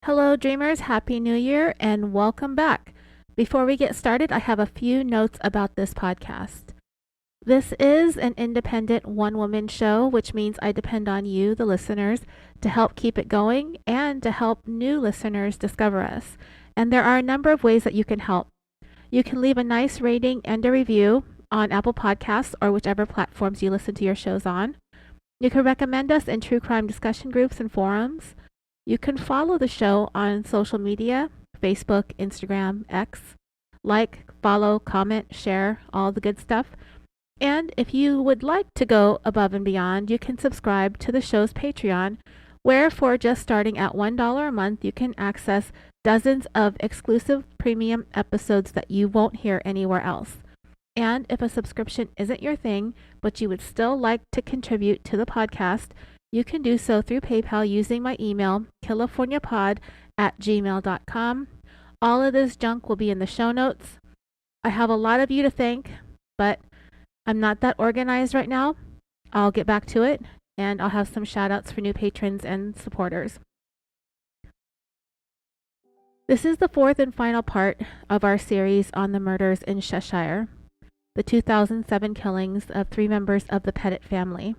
Hello, dreamers. Happy New Year and welcome back. Before we get started, I have a few notes about this podcast. This is an independent one-woman show, which means I depend on you, the listeners, to help keep it going and to help new listeners discover us. And there are a number of ways that you can help. You can leave a nice rating and a review on Apple Podcasts or whichever platforms you listen to your shows on. You can recommend us in true crime discussion groups and forums. You can follow the show on social media, Facebook, Instagram, X. Like, follow, comment, share, all the good stuff. And if you would like to go above and beyond, you can subscribe to the show's Patreon, where for just starting at $1 a month, you can access dozens of exclusive premium episodes that you won't hear anywhere else. And if a subscription isn't your thing, but you would still like to contribute to the podcast, you can do so through PayPal using my email, californiapod@gmail.com. All of this junk will be in the show notes. I have a lot of you to thank, but I'm not that organized right now. I'll get back to it, and I'll have some shout outs for new patrons and supporters. This is the fourth and final part of our series on the murders in Cheshire, the 2007 killings of 3 members of the Petit family.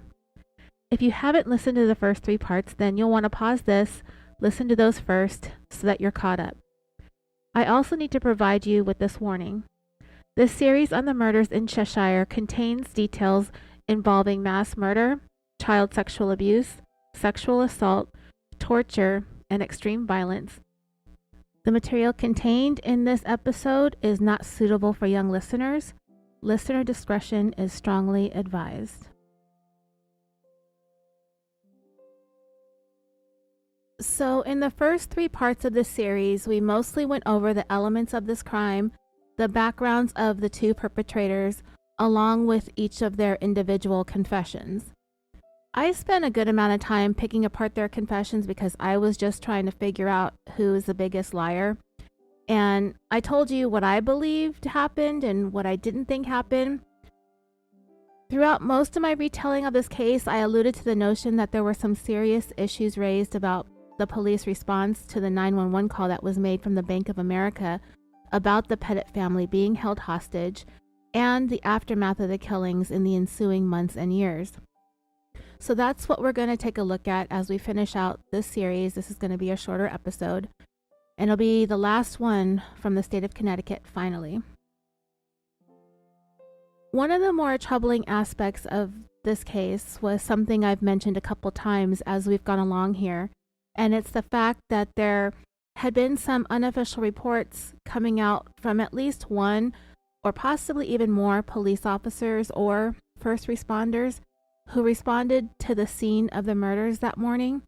If you haven't listened to the first 3 parts, then you'll want to pause this, listen to those first, so that you're caught up. I also need to provide you with this warning. This series on the murders in Cheshire contains details involving mass murder, child sexual abuse, sexual assault, torture, and extreme violence. The material contained in this episode is not suitable for young listeners. Listener discretion is strongly advised. So in the first 3 parts of this series, we mostly went over the elements of this crime, the backgrounds of the 2 perpetrators, along with each of their individual confessions. I spent a good amount of time picking apart their confessions because I was just trying to figure out who is the biggest liar. And I told you what I believed happened and what I didn't think happened. Throughout most of my retelling of this case, I alluded to the notion that there were some serious issues raised about the police response to the 911 call that was made from the Bank of America about the Petit family being held hostage and the aftermath of the killings in the ensuing months and years. So that's what we're going to take a look at as we finish out this series. This is going to be a shorter episode, and it'll be the last one from the state of Connecticut, finally. One of the more troubling aspects of this case was something I've mentioned a couple times as we've gone along here, and it's the fact that there had been some unofficial reports coming out from at least one or possibly even more police officers or first responders who responded to the scene of the murders that morning.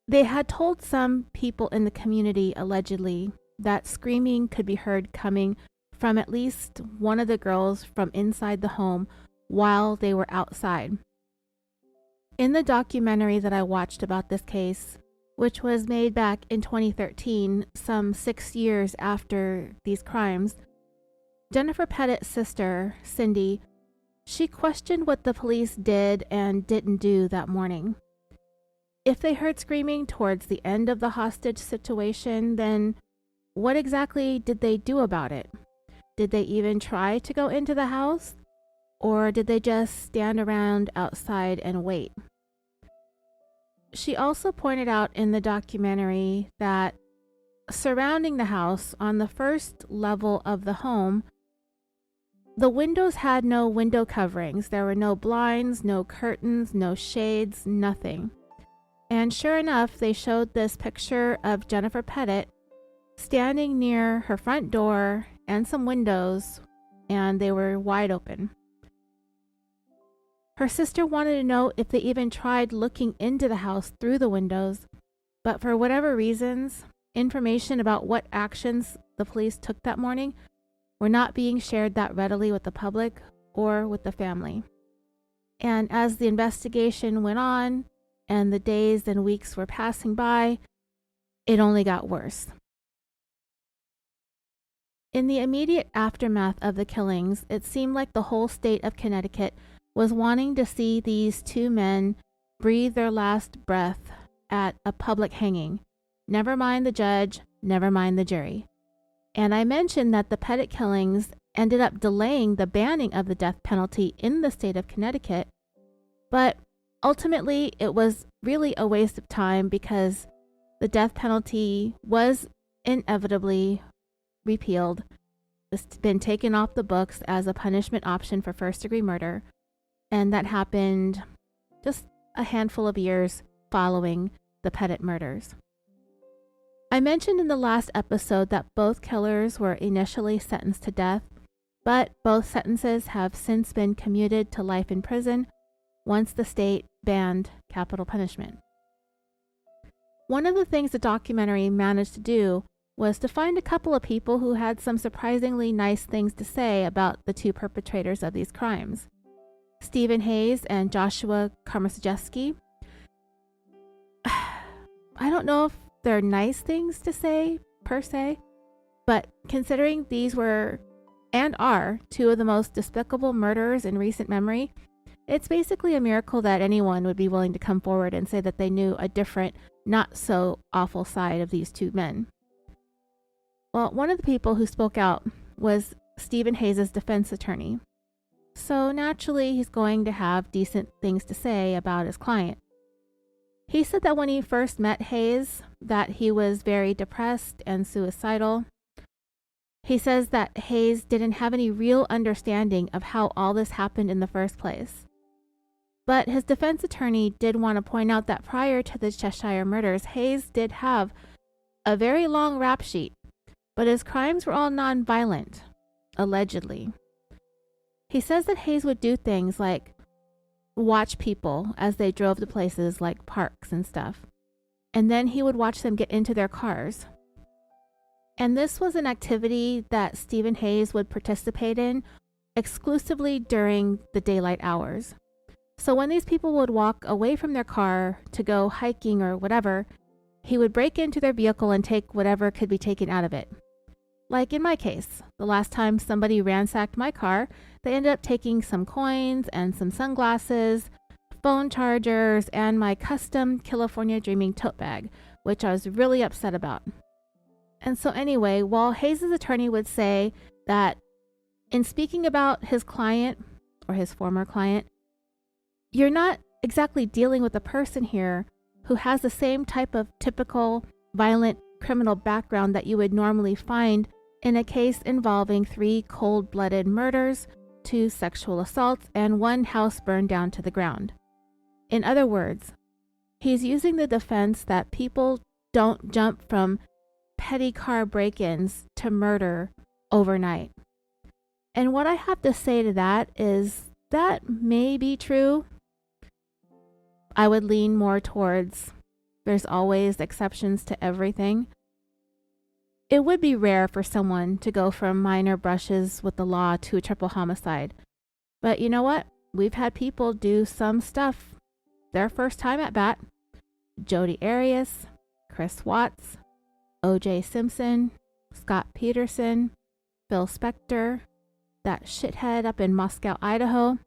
They had told some people in the community, allegedly, that screaming could be heard coming from at least one of the girls from inside the home while they were outside. In the documentary that I watched about this case, which was made back in 2013, some 6 years after these crimes, Jennifer Petit's sister, Cindy, she questioned what the police did and didn't do that morning. If they heard screaming towards the end of the hostage situation, then what exactly did they do about it? Did they even try to go into the house? Or did they just stand around outside and wait? She also pointed out in the documentary that surrounding the house on the first level of the home, the windows had no window coverings. There were no blinds, no curtains, no shades, nothing. And sure enough, they showed this picture of Jennifer Petit standing near her front door and some windows, and they were wide open. Her sister wanted to know if they even tried looking into the house through the windows, but for whatever reasons, information about what actions the police took that morning were not being shared that readily with the public or with the family. And as the investigation went on and the days and weeks were passing by, it only got worse. In the immediate aftermath of the killings, it seemed like the whole state of Connecticut was wanting to see these 2 men breathe their last breath at a public hanging, Never mind the judge, never mind the jury. And I mentioned that the Petit killings ended up delaying the banning of the death penalty in the state of Connecticut, but ultimately it was really a waste of time because the death penalty was inevitably repealed. It's been taken off the books as a punishment option for first-degree murder, and that happened just a handful of years following the Petit murders. I mentioned in the last episode that both killers were initially sentenced to death, but both sentences have since been commuted to life in prison once the state banned capital punishment. One of the things the documentary managed to do was to find a couple of people who had some surprisingly nice things to say about the two perpetrators of these crimes, Steven Hayes and Joshua Komisarjevsky. I don't know if they're nice things to say, per se, but considering these were and are two of the most despicable murderers in recent memory, it's basically a miracle that anyone would be willing to come forward and say that they knew a different, not so awful side of these two men. Well, one of the people who spoke out was Steven Hayes' defense attorney. So naturally, he's going to have decent things to say about his client. He said that when he first met Hayes, that he was very depressed and suicidal. He says that Hayes didn't have any real understanding of how all this happened in the first place. But his defense attorney did want to point out that prior to the Cheshire murders, Hayes did have a very long rap sheet, but his crimes were all non-violent, allegedly. He says that Hayes would do things like watch people as they drove to places like parks and stuff, and then he would watch them get into their cars. And this was an activity that Steven Hayes would participate in exclusively during the daylight hours. So when these people would walk away from their car to go hiking or whatever, he would break into their vehicle and take whatever could be taken out of it. Like in my case, the last time somebody ransacked my car, they ended up taking some coins and some sunglasses, phone chargers, and my custom California Dreaming tote bag, which I was really upset about. And so anyway, while Hayes' attorney would say that in speaking about his client, or his former client, you're not exactly dealing with a person here who has the same type of typical violent criminal background that you would normally find in a case involving 3 cold-blooded murders, 2 sexual assaults, and 1 house burned down to the ground. In other words, he's using the defense that people don't jump from petty car break-ins to murder overnight. And what I have to say to that is that may be true. I would lean more towards there's always exceptions to everything. It would be rare for someone to go from minor brushes with the law to a triple homicide. But you know what? We've had people do some stuff their first time at bat. Jodi Arias, Chris Watts, O.J. Simpson, Scott Peterson, Phil Spector, that shithead up in Moscow, Idaho,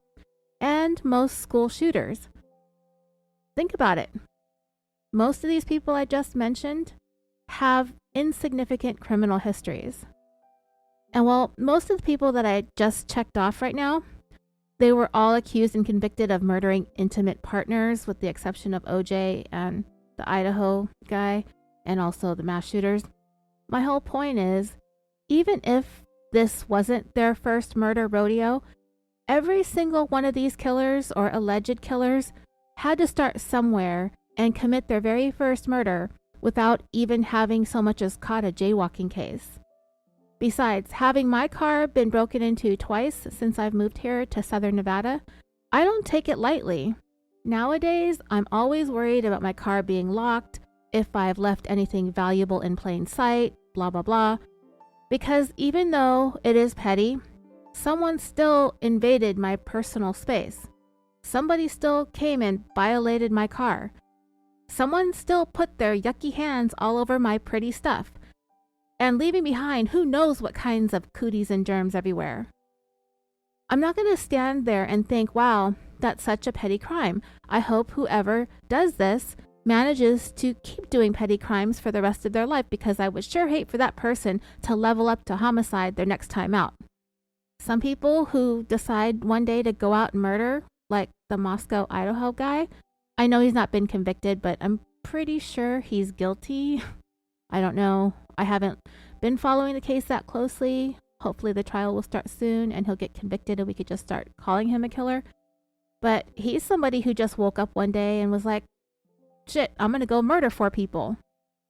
and most school shooters. Think about it. Most of these people I just mentioned have insignificant criminal histories. And while most of the people that I just checked off right now, they were all accused and convicted of murdering intimate partners, with the exception of OJ and the Idaho guy, and also the mass shooters. My whole point is, even if this wasn't their first murder rodeo, every single one of these killers or alleged killers had to start somewhere and commit their very first murder without even having so much as caught a jaywalking case. Besides, having my car been broken into twice since I've moved here to Southern Nevada, I don't take it lightly. Nowadays, I'm always worried about my car being locked, if I've left anything valuable in plain sight, blah blah blah. Because even though it is petty, someone still invaded my personal space. Somebody still came and violated my car. Someone still put their yucky hands all over my pretty stuff, and leaving behind who knows what kinds of cooties and germs everywhere. I'm not going to stand there and think, wow, that's such a petty crime. I hope whoever does this manages to keep doing petty crimes for the rest of their life, because I would sure hate for that person to level up to homicide their next time out. Some people who decide one day to go out and murder, like the Moscow, Idaho guy, I know he's not been convicted, but I'm pretty sure he's guilty. I don't know. I haven't been following the case that closely. Hopefully the trial will start soon and he'll get convicted and we could just start calling him a killer. But he's somebody who just woke up one day and was like, shit, I'm going to go murder 4 people.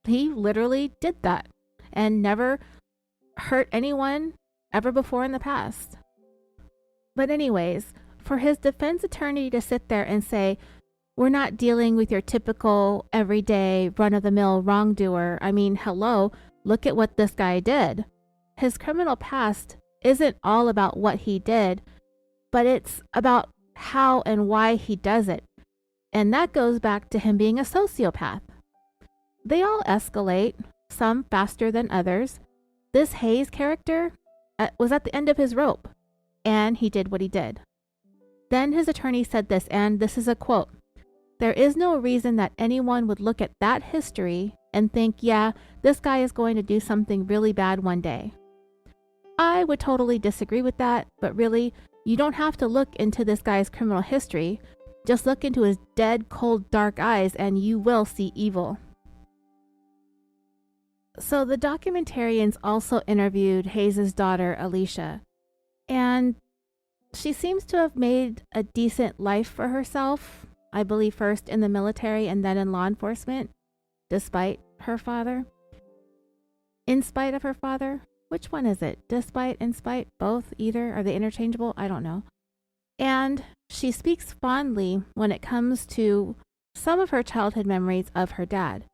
He literally did that and never hurt anyone ever before in the past. But anyways, for his defense attorney to sit there and say, we're not dealing with your typical everyday run-of-the-mill wrongdoer. I mean, hello, look at what this guy did. His criminal past isn't all about what he did, but it's about how and why he does it. And that goes back to him being a sociopath. They all escalate, some faster than others. This Hayes character was at the end of his rope, and he did what he did. Then his attorney said this, and this is a quote, "There is no reason that anyone would look at that history and think, yeah, this guy is going to do something really bad one day." I would totally disagree with that, but really, you don't have to look into this guy's criminal history. Just look into his dead, cold, dark eyes and you will see evil. So the documentarians also interviewed Hayes' daughter, Alicia, and she seems to have made a decent life for herself, I believe first in the military and then in law enforcement, despite her father. In spite of her father? Which one is it? Despite, in spite, both, either? Are they interchangeable? I don't know. And she speaks fondly when it comes to some of her childhood memories of her dad.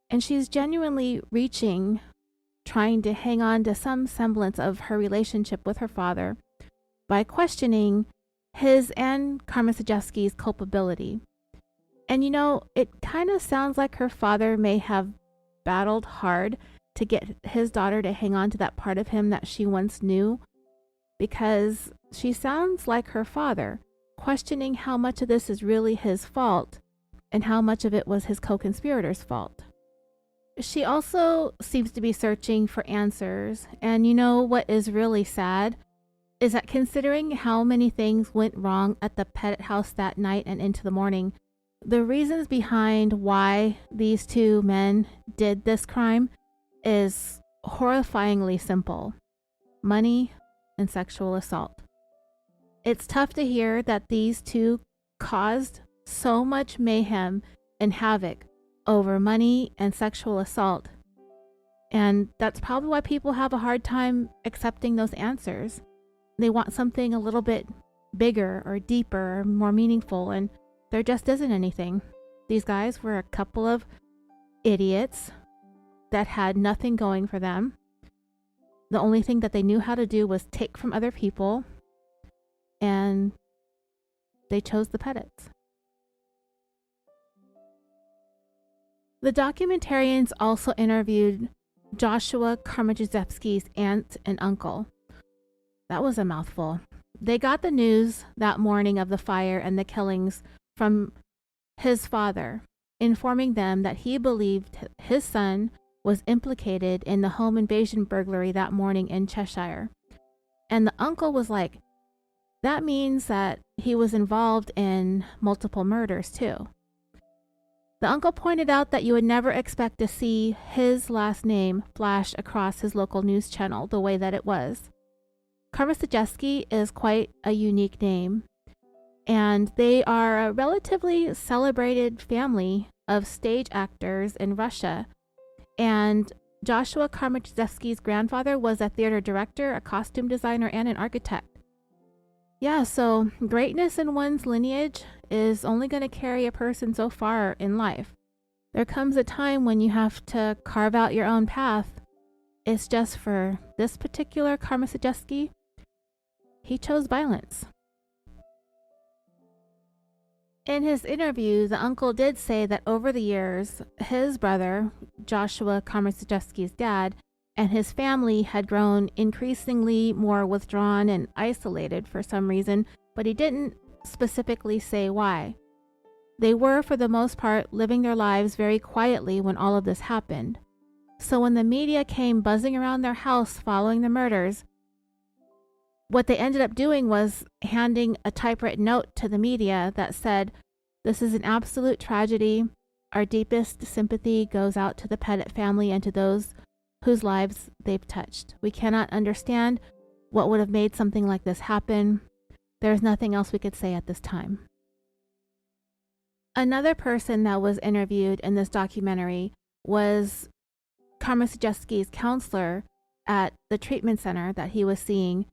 And she's genuinely reaching, trying to hang on to some semblance of her relationship with her father by questioning his and Komisarjevsky's culpability. And you know, it kind of sounds like her father may have battled hard to get his daughter to hang on to that part of him that she once knew, because she sounds like her father, questioning how much of this is really his fault and how much of it was his co-conspirator's fault. She also seems to be searching for answers, and you know what is really sad is that considering how many things went wrong at the Petit house that night and into the morning, the reasons behind why these 2 men did this crime is horrifyingly simple: money and sexual assault. It's tough to hear that these 2 caused so much mayhem and havoc over money and sexual assault. And that's probably why people have a hard time accepting those answers. They want something a little bit bigger or deeper or more meaningful, and there just isn't anything. These guys were a couple of idiots that had nothing going for them. The only thing that they knew how to do was take from other people, and they chose the Petits. The documentarians also interviewed Joshua Komisarjevsky's aunt and uncle. That was a mouthful. They got the news that morning of the fire and the killings from his father, informing them that he believed his son was implicated in the home invasion burglary that morning in Cheshire. And the uncle was like, that means that he was involved in multiple murders too. The uncle pointed out that you would never expect to see his last name flash across his local news channel the way that it was. Komisarjevsky is quite a unique name, and they are a relatively celebrated family of stage actors in Russia. And Joshua Komisarjevsky's grandfather was a theater director, a costume designer, and an architect. Yeah, so greatness in one's lineage is only going to carry a person so far in life. There comes a time when you have to carve out your own path. It's just for this particular Komisarjevsky, he chose violence. In his interview, the uncle did say that over the years, his brother, Joshua Komisarjevsky's dad, and his family had grown increasingly more withdrawn and isolated for some reason, but he didn't specifically say why. They were, for the most part, living their lives very quietly when all of this happened. So when the media came buzzing around their house following the murders, what they ended up doing was handing a typewritten note to the media that said, "This is an absolute tragedy. Our deepest sympathy goes out to the Petit family and to those whose lives they've touched. We cannot understand what would have made something like this happen. There's nothing else we could say at this time." Another person that was interviewed in this documentary was Komisarjevsky's counselor at the treatment center that he was seeing.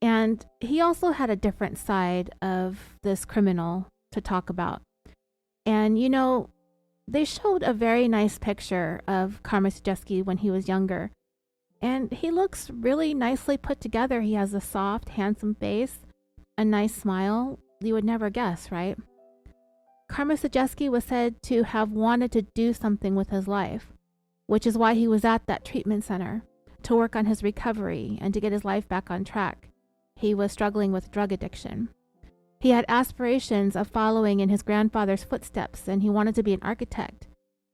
And he also had a different side of this criminal to talk about. And, they showed a very nice picture of Komisarjevsky when he was younger. And he looks really nicely put together. He has a soft, handsome face, a nice smile. You would never guess, right? Komisarjevsky was said to have wanted to do something with his life, which is why he was at that treatment center, to work on his recovery and to get his life back on track. He was struggling with drug addiction. He had aspirations of following in his grandfather's footsteps, and he wanted to be an architect.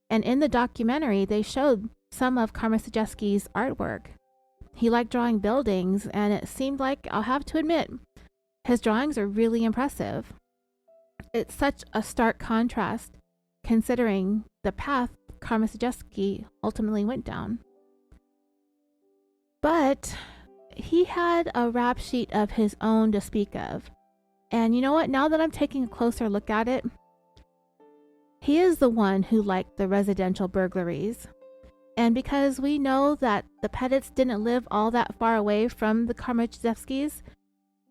And in the documentary, they showed some of Komisarjevsky's artwork. He liked drawing buildings, and it seemed like, I'll have to admit, his drawings are really impressive. It's such a stark contrast, considering the path Komisarjevsky ultimately went down. But he had a rap sheet of his own to speak of. And you know what? Now that I'm taking a closer look at it, he is the one who liked the residential burglaries. And because we know that the Petits didn't live all that far away from the Komisarjevskys,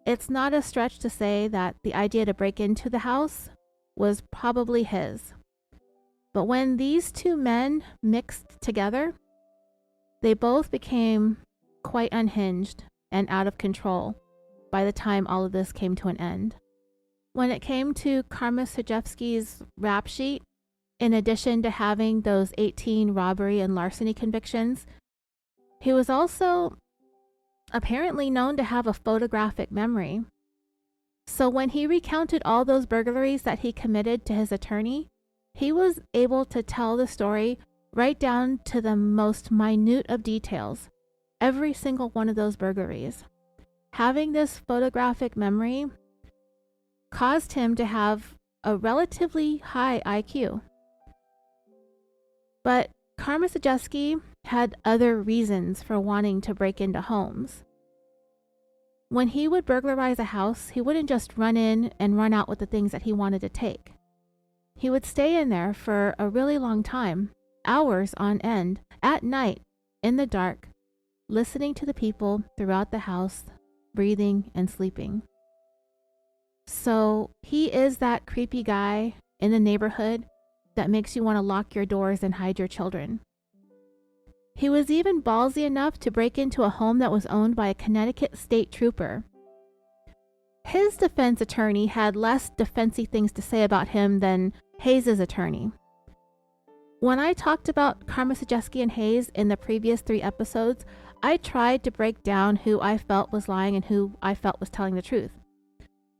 it's not a stretch to say that the idea to break into the house was probably his. But when these two men mixed together, they both became quite unhinged and out of control by the time all of this came to an end. When it came to Komisarjevsky's rap sheet, in addition to having those 18 robbery and larceny convictions, he was also apparently known to have a photographic memory. So when he recounted all those burglaries that he committed to his attorney, he was able to tell the story right down to the most minute of details, every single one of those burglaries. Having this photographic memory caused him to have a relatively high IQ. But Komisarjevsky had other reasons for wanting to break into homes. When he would burglarize a house, he wouldn't just run in and run out with the things that he wanted to take. He would stay in there for a really long time, hours on end, at night, in the dark, listening to the people throughout the house, breathing and sleeping. So he is that creepy guy in the neighborhood that makes you want to lock your doors and hide your children. He was even ballsy enough to break into a home that was owned by a Connecticut state trooper. His defense attorney had less defensive things to say about him than Hayes' attorney. When I talked about Komisarjevsky and Hayes in the previous 3 episodes, I tried to break down who I felt was lying and who I felt was telling the truth.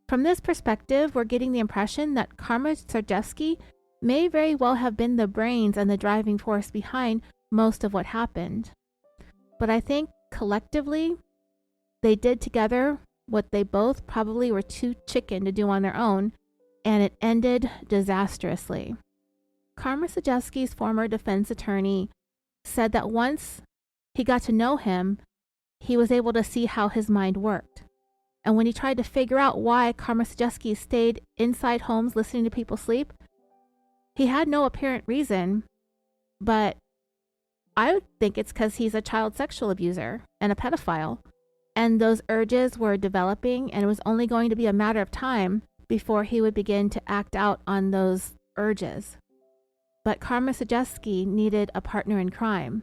From this perspective, we're getting the impression that Komisarjevsky may very well have been the brains and the driving force behind most of what happened. But I think collectively, they did together what they both probably were too chicken to do on their own, and it ended disastrously. Komisarjevsky's former defense attorney said that once he got to know him, he was able to see how his mind worked. And when he tried to figure out why Komisarjevsky stayed inside homes listening to people sleep, he had no apparent reason, but I would think it's because he's a child sexual abuser and a pedophile, and those urges were developing, and it was only going to be a matter of time before he would begin to act out on those urges. But Komisarjevsky needed a partner in crime.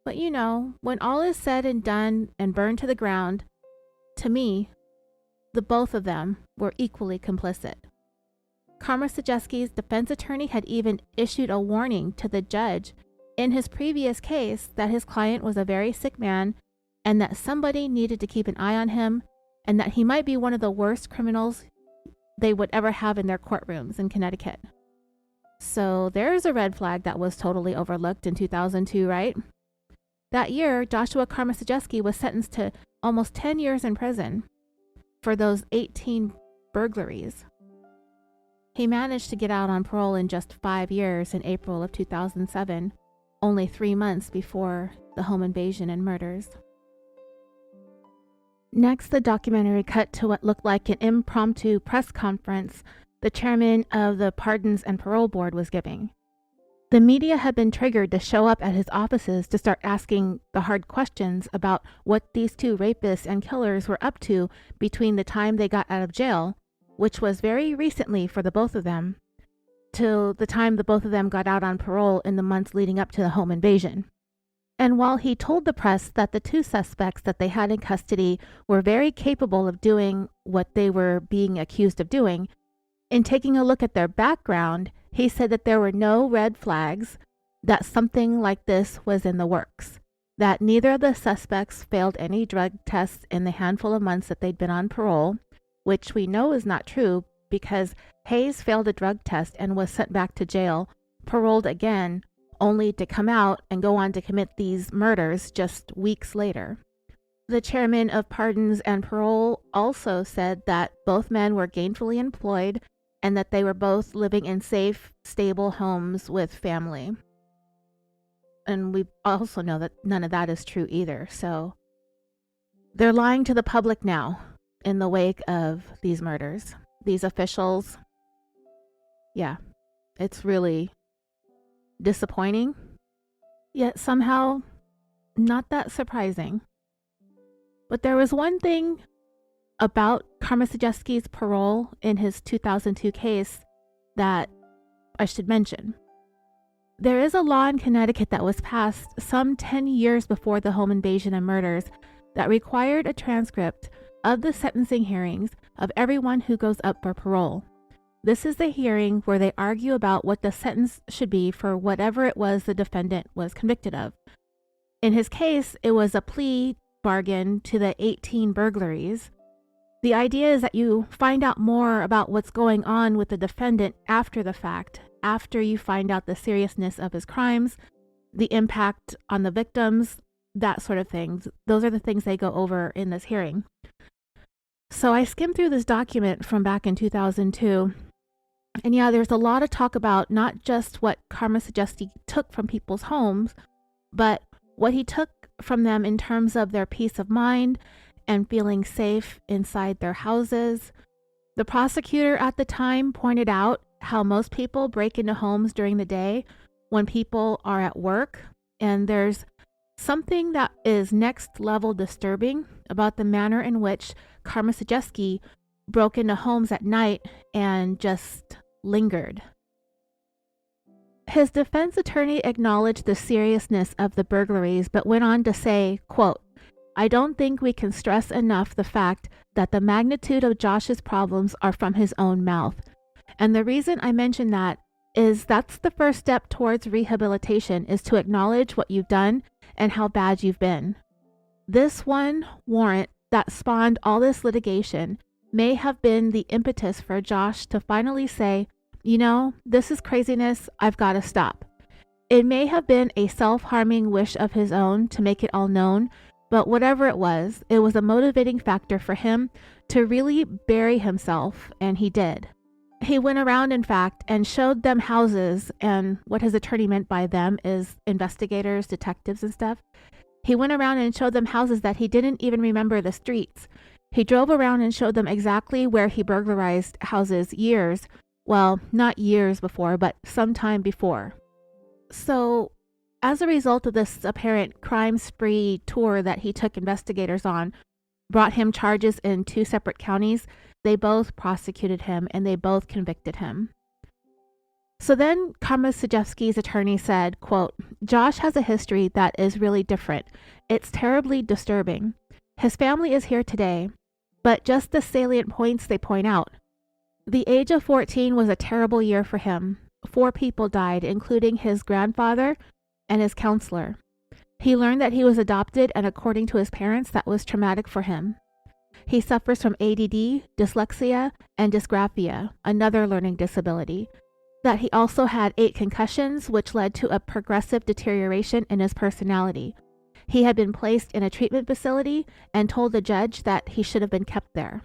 But when all is said and done and burned to the ground, to me, the both of them were equally complicit. Komisarjevsky's defense attorney had even issued a warning to the judge in his previous case that his client was a very sick man and that somebody needed to keep an eye on him and that he might be one of the worst criminals they would ever have in their courtrooms in Connecticut. So there's a red flag that was totally overlooked in 2002, right? That year, Joshua Komisarjevsky was sentenced to almost 10 years in prison for those 18 burglaries. He managed to get out on parole in just 5 years in April of 2007, only 3 months before the home invasion and murders. Next, the documentary cut to what looked like an impromptu press conference the chairman of the Pardons and Parole Board was giving. The media had been triggered to show up at his offices to start asking the hard questions about what these two rapists and killers were up to between the time they got out of jail, which was very recently for the both of them, till the time the both of them got out on parole in the months leading up to the home invasion. And while he told the press that the two suspects that they had in custody were very capable of doing what they were being accused of doing, in taking a look at their background, he said that there were no red flags, that something like this was in the works, that neither of the suspects failed any drug tests in the handful of months that they'd been on parole, which we know is not true because Hayes failed a drug test and was sent back to jail, paroled again, only to come out and go on to commit these murders just weeks later. The chairman of Pardons and Parole also said that both men were gainfully employed and that they were both living in safe, stable homes with family. And we also know that none of that is true either. So they're lying to the public now in the wake of these murders. These officials, yeah, it's really disappointing, yet somehow not that surprising. But there was one thing about Komisarjevsky's parole in his 2002 case that I should mention. There is a law in Connecticut that was passed some 10 years before the home invasion and murders that required a transcript of the sentencing hearings of everyone who goes up for parole. This is the hearing where they argue about what the sentence should be for whatever it was the defendant was convicted of. In his case, it was a plea bargain to the 18 burglaries. The idea is that you find out more about what's going on with the defendant after the fact, after you find out the seriousness of his crimes, the impact on the victims, that sort of things. Those are the things they go over in this hearing. So I skimmed through this document from back in 2002. And yeah, there's a lot of talk about not just what Komisarjevsky took from people's homes, but what he took from them in terms of their peace of mind and feeling safe inside their houses. The prosecutor at the time pointed out how most people break into homes during the day when people are at work, and there's something that is next level disturbing about the manner in which Komisarjevsky broke into homes at night and just lingered. His defense attorney acknowledged the seriousness of the burglaries, but went on to say, quote, "I don't think we can stress enough the fact that the magnitude of Josh's problems are from his own mouth. And the reason I mention that is that's the first step towards rehabilitation, is to acknowledge what you've done and how bad you've been. This one warrant that spawned all this litigation may have been the impetus for Josh to finally say, you know, this is craziness, I've got to stop. It may have been a self-harming wish of his own to make it all known, but whatever it was a motivating factor for him to really bury himself, and he did. He went around, in fact, and showed them houses, and what his attorney meant by them is investigators, detectives, and stuff. He went around and showed them houses that he didn't even remember the streets. He drove around and showed them exactly where he burglarized houses not years before, but sometime before. So, as a result of this apparent crime spree tour that he took investigators on, brought him charges in 2 separate counties, they both prosecuted him and they both convicted him. So then Komisarjevsky's attorney said, quote, "Josh has a history that is really different. It's terribly disturbing. His family is here today, but just the salient points they point out. The age of 14 was a terrible year for him. 4 people died, including his grandfather and his counselor. He learned that he was adopted, and according to his parents, that was traumatic for him. He suffers from ADD, dyslexia, and dysgraphia, another learning disability. That he also had 8 concussions, which led to a progressive deterioration in his personality. He had been placed in a treatment facility and told the judge that he should have been kept there.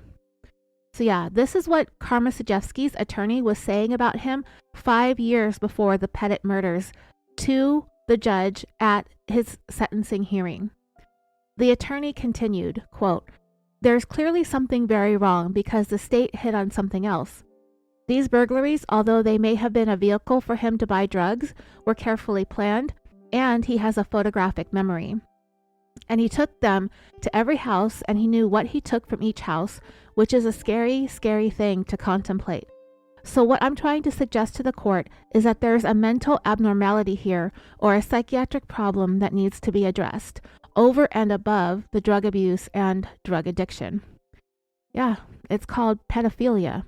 So yeah, this is what Komisarjevsky's attorney was saying about him 5 years before the Petit murders to the judge at his sentencing hearing. The attorney continued, quote, "There's clearly something very wrong because the state hit on something else. These burglaries, although they may have been a vehicle for him to buy drugs, were carefully planned, and he has a photographic memory. And he took them to every house, and he knew what he took from each house, which is a scary, scary thing to contemplate. So what I'm trying to suggest to the court is that there's a mental abnormality here or a psychiatric problem that needs to be addressed over and above the drug abuse and drug addiction." Yeah, it's called pedophilia.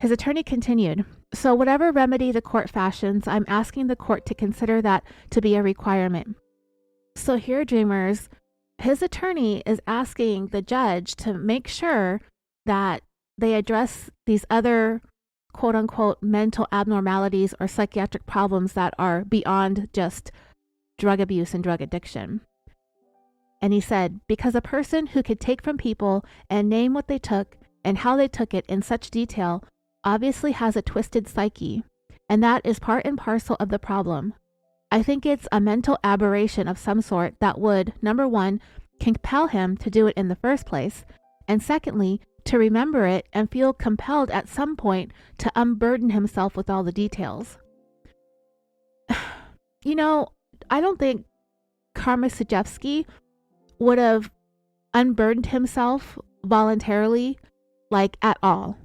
His attorney continued, "So whatever remedy the court fashions, I'm asking the court to consider that to be a requirement." So here, dreamers, his attorney is asking the judge to make sure that they address these other quote unquote mental abnormalities or psychiatric problems that are beyond just drug abuse and drug addiction. And he said, "Because a person who could take from people and name what they took and how they took it in such detail obviously has a twisted psyche, and that is part and parcel of the problem. I think it's a mental aberration of some sort that would, number one, compel him to do it in the first place, and secondly, to remember it and feel compelled at some point to unburden himself with all the details." You know, I don't think Komisarjevsky would have unburdened himself voluntarily, like at all.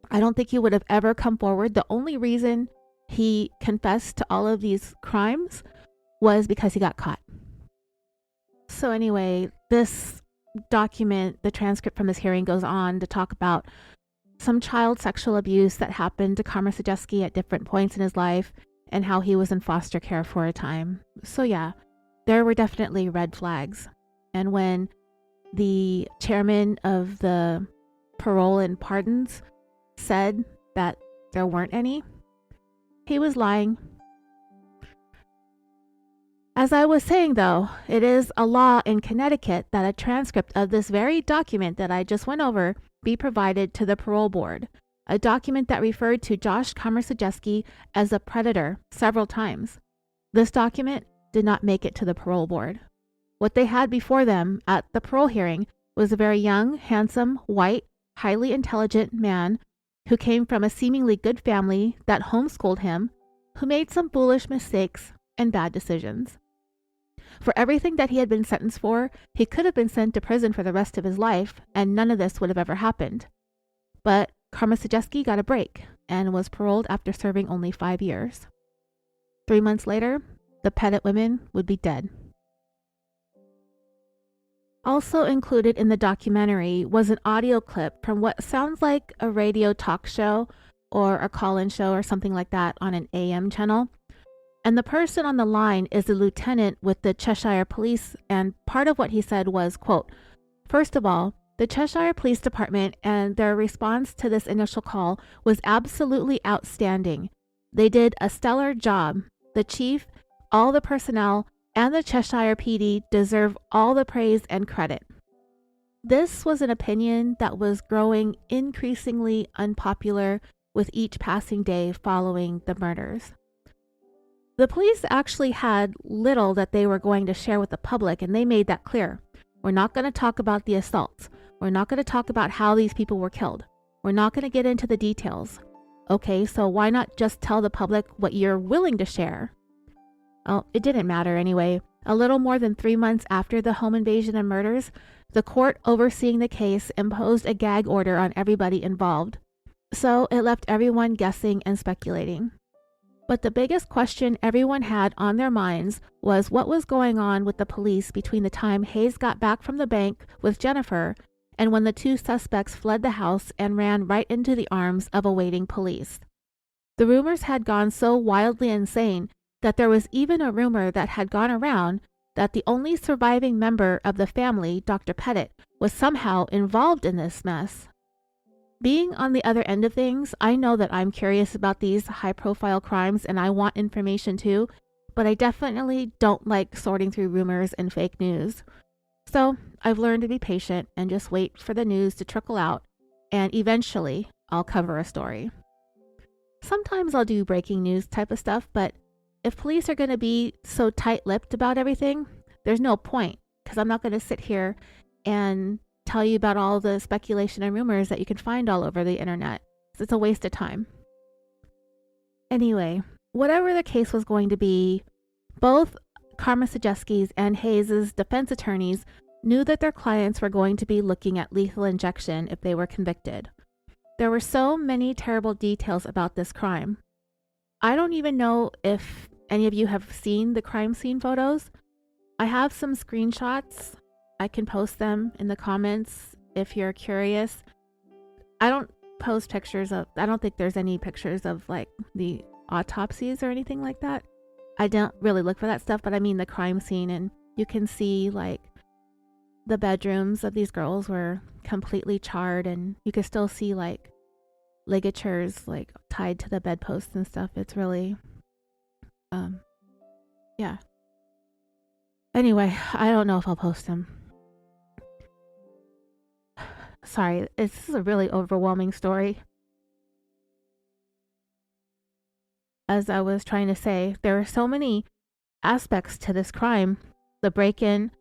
I don't think he would have ever come forward. The only reason he confessed to all of these crimes was because he got caught. So anyway, this document, the transcript from this hearing, goes on to talk about some child sexual abuse that happened to Komisarjevsky at different points in his life and how he was in foster care for a time. So yeah, there were definitely red flags. And when the chairman of the parole and pardons said that there weren't any, he was lying. As I was saying though, it is a law in Connecticut that a transcript of this very document that I just went over be provided to the parole board, a document that referred to Josh Komisarjevsky as a predator several times. This document did not make it to the parole board. What they had before them at the parole hearing was a very young, handsome, white, highly intelligent man who came from a seemingly good family that homeschooled him, who made some foolish mistakes and bad decisions. For everything that he had been sentenced for, he could have been sent to prison for the rest of his life, and none of this would have ever happened. But Komisarjevsky got a break and was paroled after serving only 5 years. 3 months later, the Petit women would be dead. Also included in the documentary was an audio clip from what sounds like a radio talk show or a call-in show or something like that on an AM channel. And the person on the line is a lieutenant with the Cheshire Police, and part of what he said was, quote, "First of all, the Cheshire Police Department and their response to this initial call was absolutely outstanding. They did a stellar job. The chief, all the personnel, and the Cheshire PD deserve all the praise and credit." This was an opinion that was growing increasingly unpopular with each passing day following the murders. The police actually had little that they were going to share with the public, and they made that clear. We're not going to talk about the assaults. We're not going to talk about how these people were killed. We're not going to get into the details. Okay, so why not just tell the public what you're willing to share? Well, it didn't matter anyway. A little more than 3 months after the home invasion and murders, the court overseeing the case imposed a gag order on everybody involved. So it left everyone guessing and speculating. But the biggest question everyone had on their minds was what was going on with the police between the time Hayes got back from the bank with Jennifer and when the 2 suspects fled the house and ran right into the arms of awaiting police. The rumors had gone so wildly insane that there was even a rumor that had gone around that the only surviving member of the family, Dr. Petit, was somehow involved in this mess. Being on the other end of things, I know that I'm curious about these high-profile crimes and I want information too, but I definitely don't like sorting through rumors and fake news. So I've learned to be patient and just wait for the news to trickle out, and eventually I'll cover a story. Sometimes I'll do breaking news type of stuff, but if police are going to be so tight-lipped about everything, there's no point, because I'm not going to sit here and tell you about all the speculation and rumors that you can find all over the internet. It's a waste of time. Anyway, whatever the case was going to be, both Komisarjevsky's and Hayes' defense attorneys knew that their clients were going to be looking at lethal injection if they were convicted. There were so many terrible details about this crime. I don't even know if any of you have seen the crime scene photos. I have some screenshots. I can post them in the comments if you're curious. I don't post pictures of, I don't think there's any pictures of like the autopsies or anything like that. I don't really look for that stuff, but I mean the crime scene, and you can see like the bedrooms of these girls were completely charred, and you could still see like ligatures like tied to the bedposts and stuff. It's really, yeah. Anyway, I don't know if I'll post them. Sorry, this is a really overwhelming story. As I was trying to say, there are so many aspects to this crime. The break-in,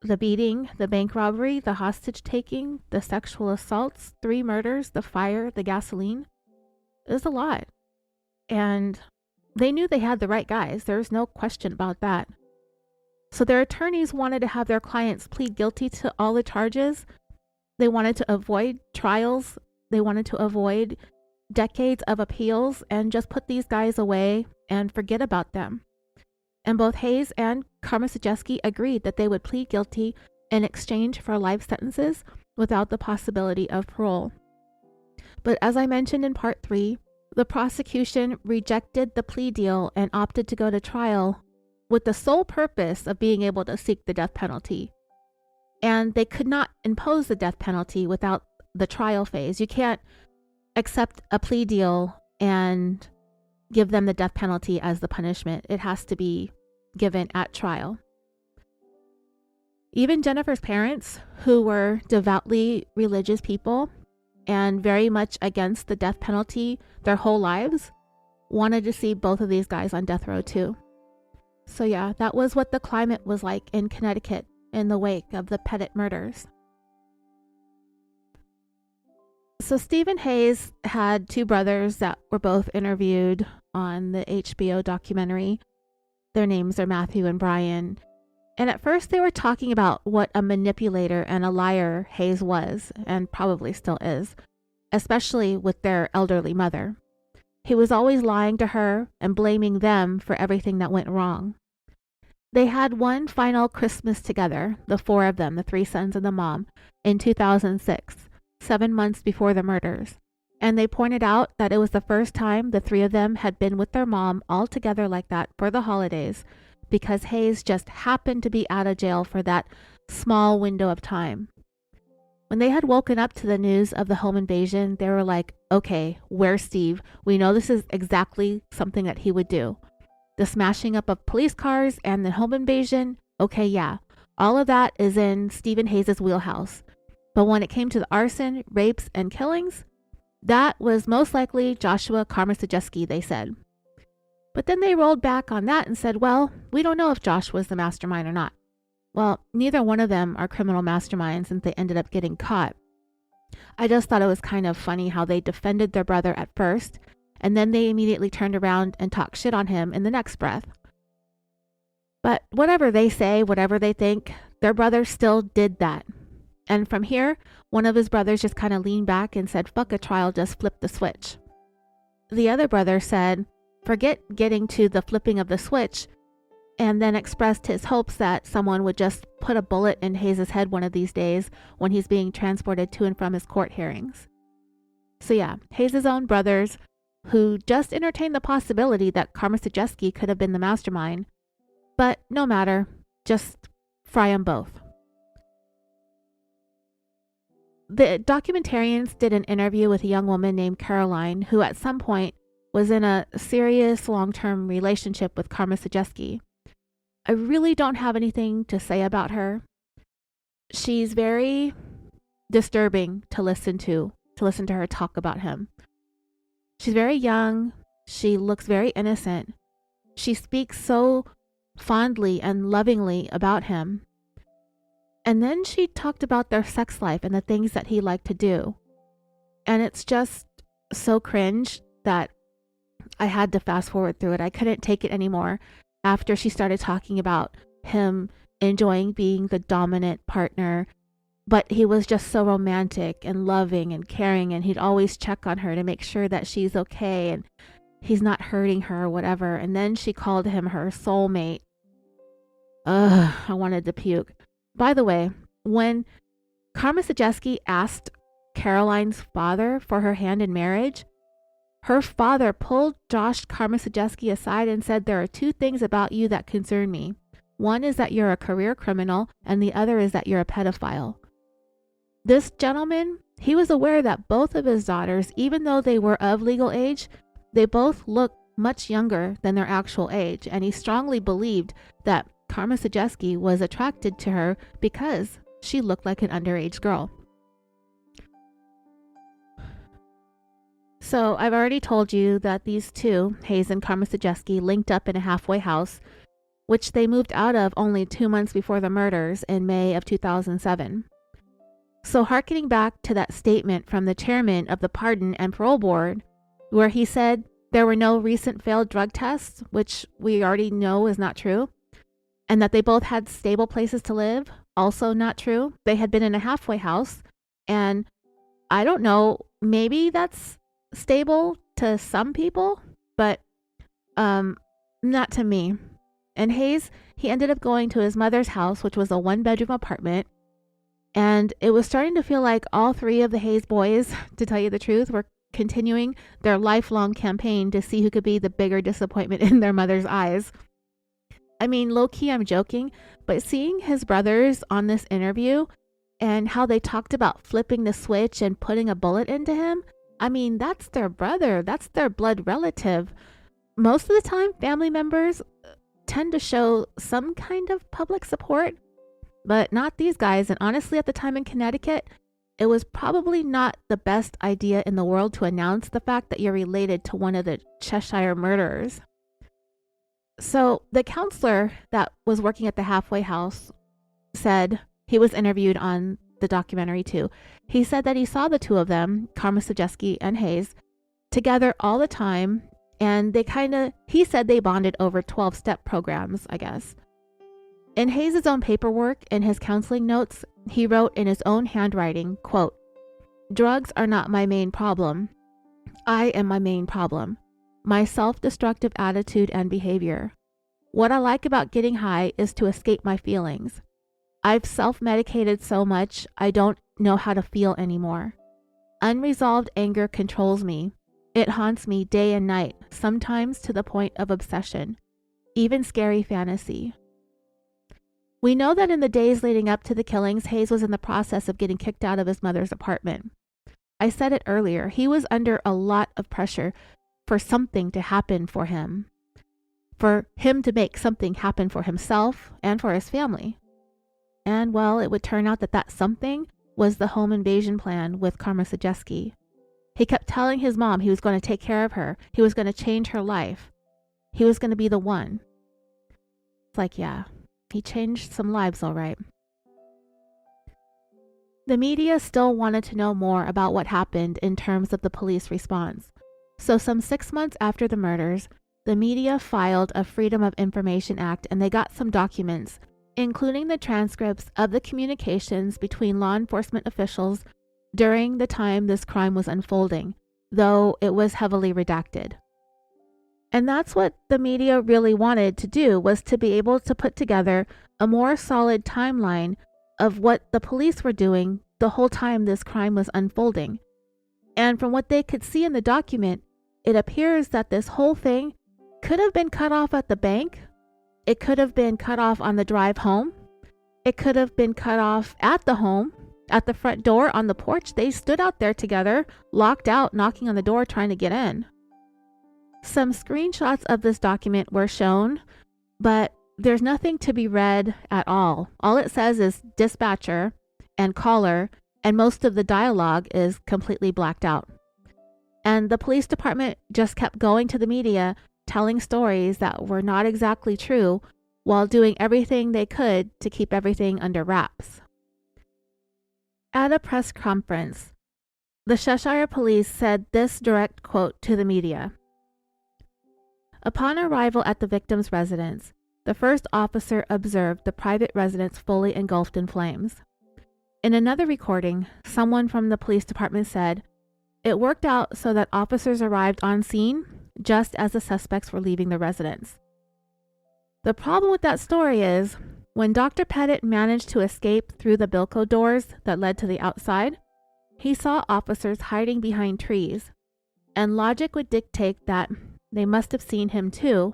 the beating, the bank robbery, the hostage taking, the sexual assaults, 3 murders, the fire, the gasoline. It was a lot. And they knew they had the right guys. There's no question about that. So their attorneys wanted to have their clients plead guilty to all the charges. They wanted to avoid trials. They wanted to avoid decades of appeals and just put these guys away and forget about them. And both Hayes and Komisarjevsky agreed that they would plead guilty in exchange for life sentences without the possibility of parole. But as I mentioned in part 3, the prosecution rejected the plea deal and opted to go to trial with the sole purpose of being able to seek the death penalty. And they could not impose the death penalty without the trial phase. You can't accept a plea deal and give them the death penalty as the punishment. It has to be given at trial. Even Jennifer's parents, who were devoutly religious people and very much against the death penalty their whole lives, wanted to see both of these guys on death row too. So yeah, that was what the climate was like in Connecticut in the wake of the Petit murders. So Steven Hayes had 2 brothers that were both interviewed on the HBO documentary. Their names are Matthew and Brian. And at first they were talking about what a manipulator and a liar Hayes was, and probably still is, especially with their elderly mother. He was always lying to her and blaming them for everything that went wrong. They had one final Christmas together, the 4 of them, the 3 sons and the mom, in 2006. 7 months before the murders, and they pointed out that it was the first time the 3 of them had been with their mom all together like that for the holidays, because Hayes just happened to be out of jail for that small window of time. When they had woken up to the news of the home invasion, they were like, okay, where's Steve? We know this is exactly something that he would do. The smashing up of police cars and the home invasion, okay, yeah, all of that is in Steven Hayes' wheelhouse. But when it came to the arson, rapes, and killings, that was most likely Joshua Komisarjevsky, they said. But then they rolled back on that and said, well, we don't know if Josh was the mastermind or not. Well, neither one of them are criminal masterminds since they ended up getting caught. I just thought it was kind of funny how they defended their brother at first, and then they immediately turned around and talked shit on him in the next breath. But whatever they say, whatever they think, their brother still did that. And from here, one of his brothers just kind of leaned back and said, fuck a trial, just flip the switch. The other brother said, forget getting to the flipping of the switch, and then expressed his hopes that someone would just put a bullet in Hayes' head one of these days when he's being transported to and from his court hearings. So yeah, Hayes' own brothers, who just entertained the possibility that Komisarjevsky could have been the mastermind. But no matter, Just fry them both. The documentarians did an interview with a young woman named Caroline, who at some point was in a serious long-term relationship with Komisarjevsky. I really don't have anything to say about her. She's very disturbing to listen to her talk about him. She's very young. She looks very innocent. She speaks so fondly and lovingly about him. And then she talked about their sex life and the things that he liked to do. And it's just so cringe that I had to fast forward through it. I couldn't take it anymore after she started talking about him enjoying being the dominant partner. But he was just so romantic and loving and caring, and he'd always check on her to make sure that she's okay and he's not hurting her or whatever. And then she called him her soulmate. Ugh, I wanted to puke. By the way, when Komisarjevsky asked Caroline's father for her hand in marriage, her father pulled Josh Komisarjevsky aside and said, "There are two things about you that concern me. One is that you're a career criminal, and the other is that you're a pedophile." This gentleman, he was aware that both of his daughters, even though they were of legal age, they both looked much younger than their actual age, and he strongly believed that Komisarjevsky was attracted to her because she looked like an underage girl. So I've already told you that these two, Hayes and Komisarjevsky, linked up in a halfway house, which they moved out of only 2 months before the murders in May of 2007. So hearkening back to that statement from the chairman of the Pardon and Parole Board, where he said there were no recent failed drug tests, which we already know is not true, and that they both had stable places to live, also not true. They had been in a halfway house, and I don't know, maybe that's stable to some people, but not to me. And Hayes, he ended up going to his mother's house, which was a 1-bedroom apartment. And it was starting to feel like all 3 of the Hayes boys, to tell you the truth, were continuing their lifelong campaign to see who could be the bigger disappointment in their mother's eyes. I mean, low-key, I'm joking, but seeing his brothers on this interview and how they talked about flipping the switch and putting a bullet into him, I mean, that's their brother. That's their blood relative. Most of the time, family members tend to show some kind of public support, but not these guys. And honestly, at the time in Connecticut, it was probably not the best idea in the world to announce the fact that you're related to one of the Cheshire murderers. So the counselor that was working at the halfway house said, he was interviewed on the documentary too. He said that he saw the two of them, Komisarjevsky and Hayes, together all the time. And he said they bonded over 12-step programs, I guess. In Hayes' own paperwork and his counseling notes, he wrote in his own handwriting, quote, "Drugs are not my main problem. I am my main problem. My self-destructive attitude and behavior. What I like about getting high is to escape my feelings. I've self-medicated so much, I don't know how to feel anymore. Unresolved anger controls me. It haunts me day and night, sometimes to the point of obsession, even scary fantasy." We know that in the days leading up to the killings, Hayes was in the process of getting kicked out of his mother's apartment. I said it earlier, he was under a lot of pressure for something to happen for him to make something happen for himself and for his family. And well, it would turn out that that something was the home invasion plan with Komisarjevsky. He kept telling his mom he was going to take care of her. He was going to change her life. He was going to be the one. It's like, yeah, he changed some lives, all right. The media still wanted to know more about what happened in terms of the police response. So some 6 months after the murders, the media filed a Freedom of Information Act, and they got some documents, including the transcripts of the communications between law enforcement officials during the time this crime was unfolding, though it was heavily redacted. And that's what the media really wanted to do, was to be able to put together a more solid timeline of what the police were doing the whole time this crime was unfolding. And from what they could see in the document, it appears that this whole thing could have been cut off at the bank It could have been cut off on the drive home. It could have been cut off at the home, at the front door, on the porch. They stood out there together, locked out, knocking on the door, trying to get in. Some screenshots of this document were shown, but there's nothing to be read at all. All it says is dispatcher and caller, and most of the dialogue is completely blacked out. And the police department just kept going to the media, telling stories that were not exactly true, while doing everything they could to keep everything under wraps. At a press conference, the Cheshire police said this direct quote to the media. Upon arrival at the victim's residence, the first officer observed the private residence fully engulfed in flames. In another recording, someone from the police department said, "It worked out so that officers arrived on scene just as the suspects were leaving the residence." The problem with that story is, when Dr. Petit managed to escape through the bilco doors that led to the outside, he saw officers hiding behind trees, and logic would dictate that they must have seen him too,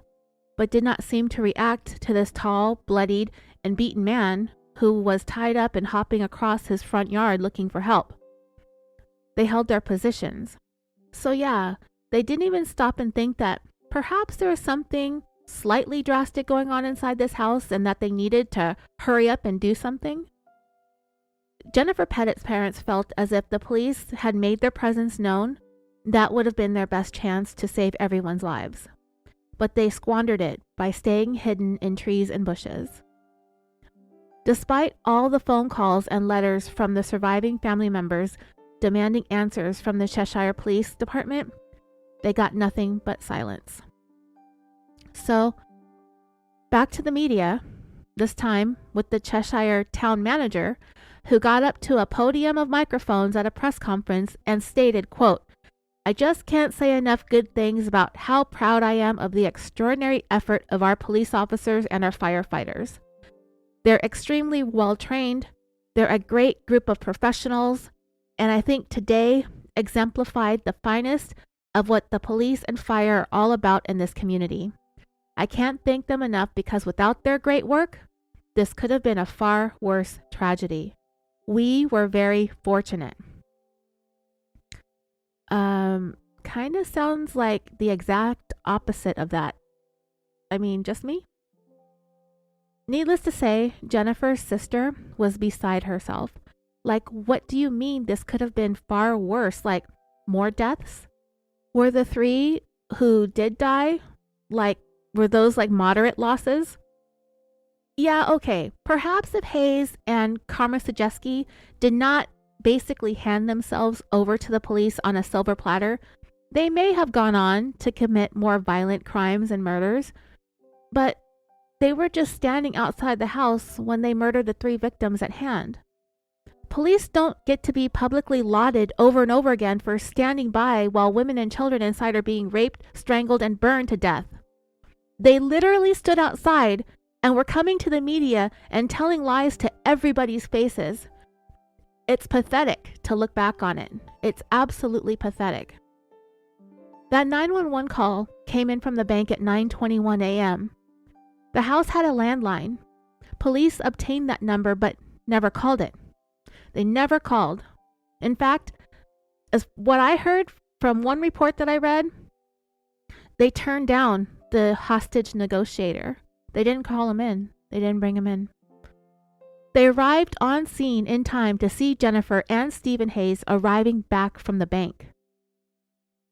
but did not seem to react to this tall, bloodied, and beaten man who was tied up and hopping across his front yard looking for help. They held their positions. So yeah, they didn't even stop and think that perhaps there was something slightly drastic going on inside this house and that they needed to hurry up and do something. Jennifer Petit's parents felt as if the police had made their presence known. That would have been their best chance to save everyone's lives. But they squandered it by staying hidden in trees and bushes. Despite all the phone calls and letters from the surviving family members demanding answers from the Cheshire Police Department, they got nothing but silence. So, back to the media, this time with the Cheshire town manager, who got up to a podium of microphones at a press conference and stated, quote, "I just can't say enough good things about how proud I am of the extraordinary effort of our police officers and our firefighters. They're extremely well trained, they're a great group of professionals, and I think today exemplified the finest of what the police and fire are all about in this community. I can't thank them enough because without their great work, this could have been a far worse tragedy. We were very fortunate." Kind of sounds like the exact opposite of that. I mean, just me? Needless to say, Jennifer's sister was beside herself. Like, what do you mean this could have been far worse? Like, more deaths? Were the 3 who did die, were those moderate losses? Yeah, okay. Perhaps if Hayes and Komisarjevsky did not basically hand themselves over to the police on a silver platter, they may have gone on to commit more violent crimes and murders. But they were just standing outside the house when they murdered the 3 victims at hand. Police don't get to be publicly lauded over and over again for standing by while women and children inside are being raped, strangled, and burned to death. They literally stood outside and were coming to the media and telling lies to everybody's faces. It's pathetic to look back on it. It's absolutely pathetic. That 911 call came in from the bank at 9:21 a.m. The house had a landline. Police obtained that number but never called it. They never called. In fact, as what I heard from one report that I read, they turned down the hostage negotiator. They didn't call him in. They didn't bring him in. They arrived on scene in time to see Jennifer and Steven Hayes arriving back from the bank.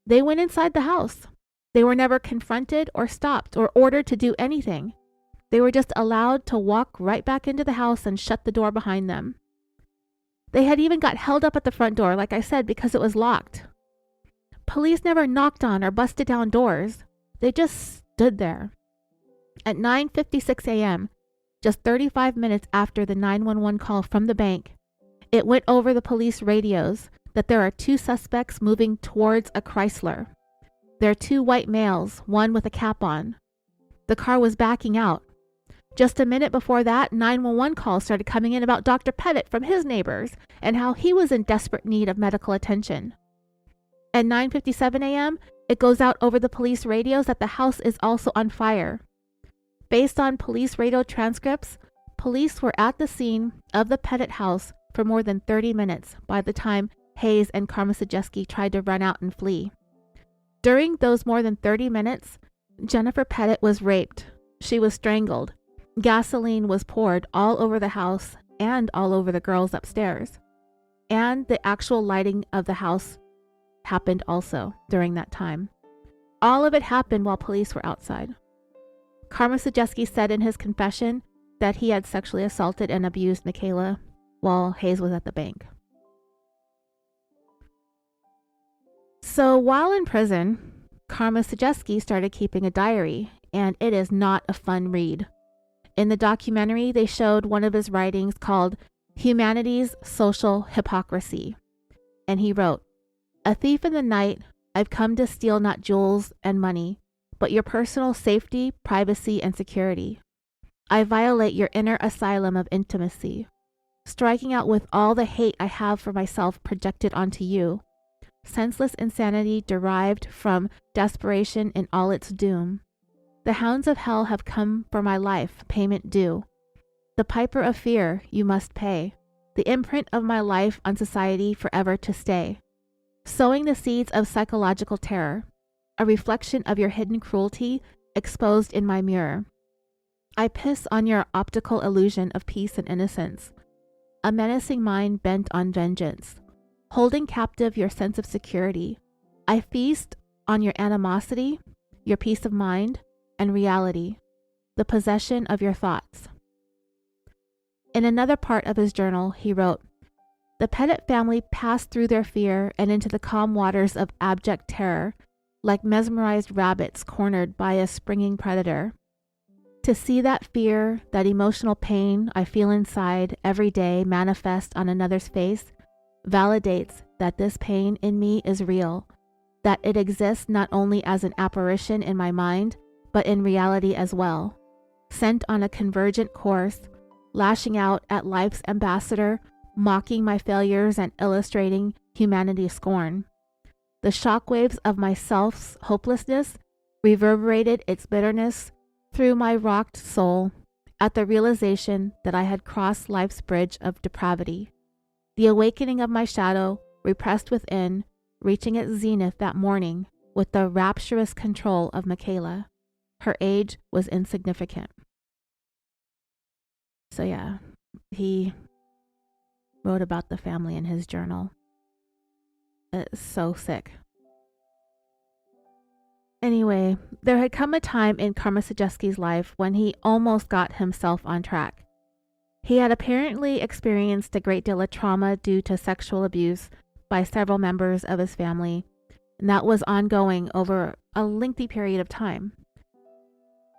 They went inside the house. They were never confronted or stopped or ordered to do anything. They were just allowed to walk right back into the house and shut the door behind them. They had even got held up at the front door, like I said, because it was locked. Police never knocked on or busted down doors. They just stood there. At 9:56 a.m., just 35 minutes after the 911 call from the bank, it went over the police radios that there are 2 suspects moving towards a Chrysler. There are 2 white males, one with a cap on. The car was backing out. Just a minute before that, 911 calls started coming in about Dr. Petit from his neighbors and how he was in desperate need of medical attention. At 9:57 a.m., it goes out over the police radios that the house is also on fire. Based on police radio transcripts, police were at the scene of the Petit house for more than 30 minutes by the time Hayes and Komisarjevsky tried to run out and flee. During those more than 30 minutes, Jennifer Petit was raped. She was strangled. Gasoline was poured all over the house and all over the girls upstairs. And the actual lighting of the house happened also during that time. All of it happened while police were outside. Komisarjevsky said in his confession that he had sexually assaulted and abused Michaela while Hayes was at the bank. So while in prison, Komisarjevsky started keeping a diary, and it is not a fun read. In the documentary, they showed one of his writings called Humanity's Social Hypocrisy. And he wrote, "A thief in the night, I've come to steal not jewels and money, but your personal safety, privacy, and security. I violate your inner asylum of intimacy, striking out with all the hate I have for myself projected onto you. Senseless insanity derived from desperation in all its doom. The hounds of hell have come for my life, payment due. The piper of fear you must pay, the imprint of my life on society forever to stay. Sowing the seeds of psychological terror, a reflection of your hidden cruelty exposed in my mirror. I piss on your optical illusion of peace and innocence, a menacing mind bent on vengeance, holding captive your sense of security. I feast on your animosity, your peace of mind, and reality, the possession of your thoughts." In another part of his journal, he wrote, "The Petit family passed through their fear and into the calm waters of abject terror, like mesmerized rabbits cornered by a springing predator. To see that fear, that emotional pain I feel inside every day manifest on another's face, validates that this pain in me is real, that it exists not only as an apparition in my mind, but in reality as well, sent on a convergent course, lashing out at life's ambassador, mocking my failures and illustrating humanity's scorn. The shockwaves of my self's hopelessness reverberated its bitterness through my rocked soul at the realization that I had crossed life's bridge of depravity. The awakening of my shadow, repressed within, reaching its zenith that morning with the rapturous control of Michaela. Her age was insignificant." So yeah, he wrote about the family in his journal. It's so sick. Anyway, there had come a time in Komisarjevsky's life when he almost got himself on track. He had apparently experienced a great deal of trauma due to sexual abuse by several members of his family, and that was ongoing over a lengthy period of time.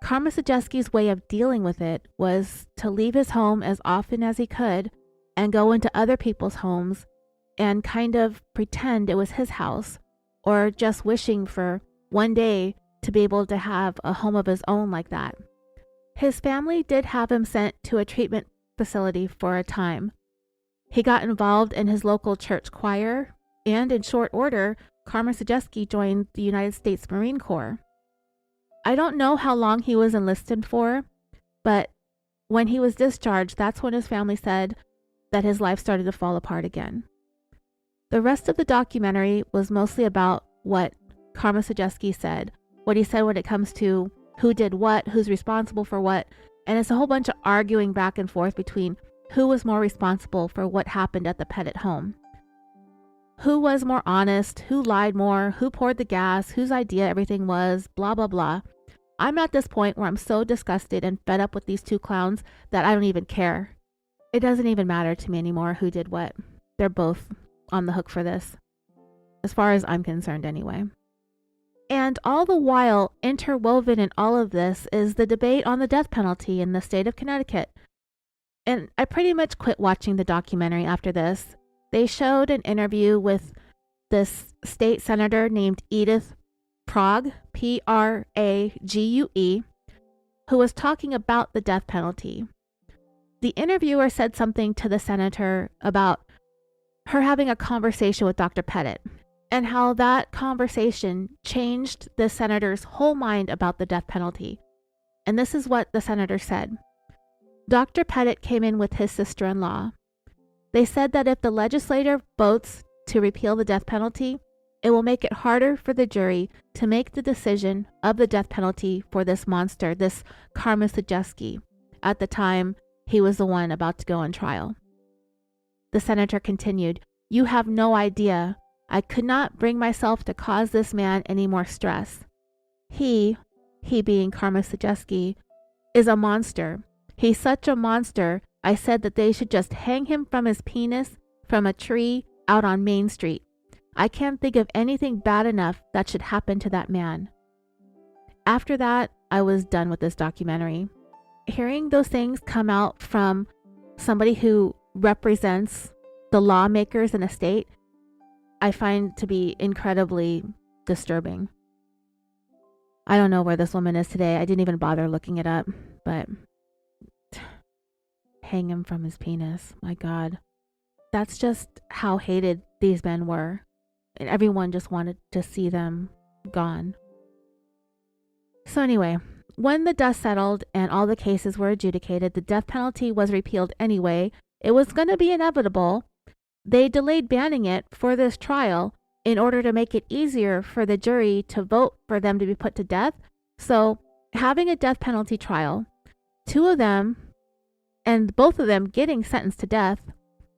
Komisarjevsky's way of dealing with it was to leave his home as often as he could and go into other people's homes and kind of pretend it was his house, or just wishing for one day to be able to have a home of his own like that. His family did have him sent to a treatment facility for a time. He got involved in his local church choir, and in short order, Komisarjevsky joined the United States Marine Corps. I don't know how long he was enlisted for, but when he was discharged, that's when his family said that his life started to fall apart again. The rest of the documentary was mostly about what Komisarjevsky said, what he said when it comes to who did what, who's responsible for what, and it's a whole bunch of arguing back and forth between who was more responsible for what happened at the Petit home. Who was more honest, who lied more, who poured the gas, whose idea everything was, blah, blah, blah. I'm at this point where I'm so disgusted and fed up with these two clowns that I don't even care. It doesn't even matter to me anymore who did what. They're both on the hook for this, as far as I'm concerned anyway. And all the while, interwoven in all of this is the debate on the death penalty in the state of Connecticut. And I pretty much quit watching the documentary after this. They showed an interview with this state senator named Edith Prague, Prague, who was talking about the death penalty. The interviewer said something to the senator about her having a conversation with Dr. Petit, and how that conversation changed the senator's whole mind about the death penalty. And this is what the senator said. Dr. Petit came in with his sister-in-law. They said that if the legislature votes to repeal the death penalty, it will make it harder for the jury to make the decision of the death penalty for this monster, this Komisarjevsky. At the time, he was the one about to go on trial. The senator continued, "You have no idea. I could not bring myself to cause this man any more stress. He being Komisarjevsky, is a monster. He's such a monster, I said that they should just hang him from his penis from a tree out on Main Street. I can't think of anything bad enough that should happen to that man." After that, I was done with this documentary. Hearing those things come out from somebody who represents the lawmakers in a state, I find to be incredibly disturbing. I don't know where this woman is today. I didn't even bother looking it up, but hang him from his penis. My God. That's just how hated these men were. And everyone just wanted to see them gone. So anyway, when the dust settled and all the cases were adjudicated, the death penalty was repealed anyway. It was going to be inevitable. They delayed banning it for this trial in order to make it easier for the jury to vote for them to be put to death. So having a death penalty trial, two of them and both of them getting sentenced to death,